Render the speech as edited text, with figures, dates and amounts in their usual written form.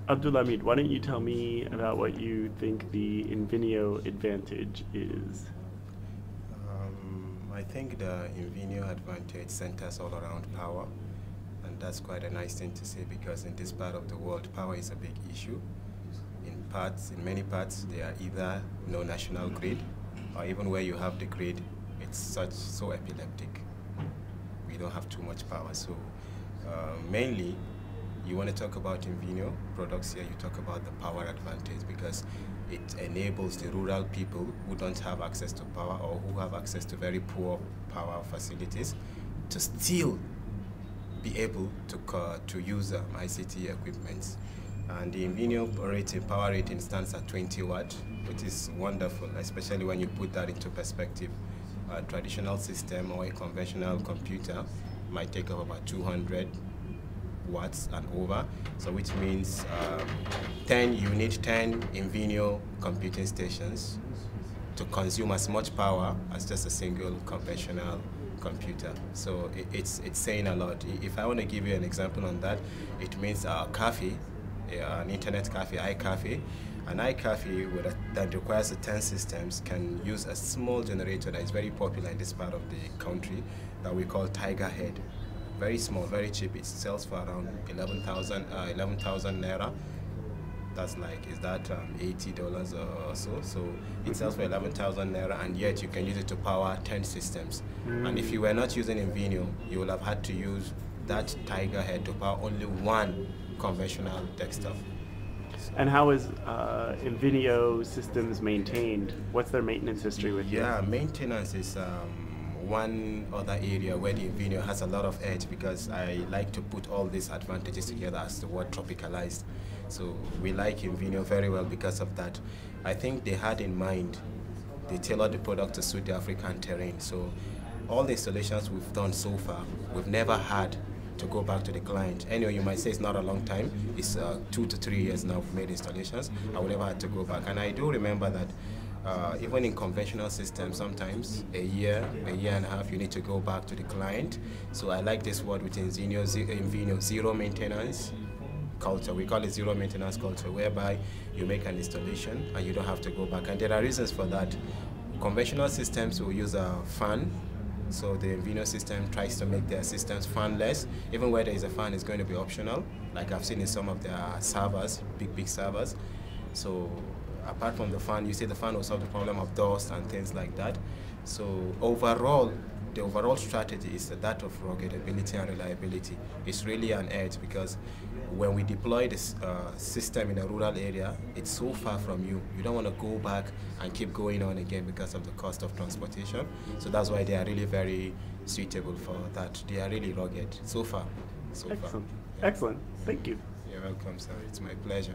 Abdulhamid, why don't you tell me about what you think the Inveneo advantage is? I think the Inveneo advantage centers all around power, and that's quite a nice thing to say because in this part of the world, power is a big issue. In many parts, there are either no national grid, or even where you have the grid, it's so epileptic. We don't have too much power. So mainly, you want to talk about Inveneo products here, you talk about the power advantage because it enables the rural people who don't have access to power or who have access to very poor power facilities to still be able to use ICT equipment. And the Inveneo power rating stands at 20 watt, which is wonderful, especially when you put that into perspective. A traditional system or a conventional computer might take up about 200 watts and over, so which means you need 10 Inveneo computing stations to consume as much power as just a single conventional computer. So it's saying a lot. If I want to give you an example on that, it means a cafe, an internet cafe, iCafe. An iCafe that requires 10 systems can use a small generator that is very popular in this part of the country that we call Tiger Head. Very small, very cheap. It sells for around 11,000 naira. That's like, is that $80 or so? So it sells for 11,000 naira, and yet you can use it to power 10 systems. And if you were not using Inveneo, you would have had to use that Tiger Head to power only one conventional desktop. And how is Inveneo systems maintained? What's their maintenance history with you? Yeah, maintenance is one other area where the Inveneo has a lot of edge because I like to put all these advantages together as the word tropicalized. So we like Inveneo very well because of that. I think they had in mind, they tailored the product to suit the African terrain. So all the installations we've done so far, we've never had to go back to the client. Anyway, you might say it's not a long time. It's 2 to 3 years now we've made installations. I would never had to go back. And I do remember that even in conventional systems, sometimes a year and a half, you need to go back to the client. So I like this word within Inveneo, zero maintenance culture. We call it zero maintenance culture, whereby you make an installation and you don't have to go back. And there are reasons for that. Conventional systems will use a fan. So the Inveneo system tries to make their systems fanless. Even where there is a fan, it's going to be optional, like I've seen in some of their servers, big servers. So apart from the fan, you see the fan will solve the problem of dust and things like that. So overall, the overall strategy is that of ruggedability and reliability. It's really an edge because when we deploy this system in a rural area, it's so far from you. You don't want to go back and keep going on again because of the cost of transportation. So that's why they are really very suitable for that. They are really rugged so far. Excellent. Excellent. Thank you. You're welcome, sir. It's my pleasure.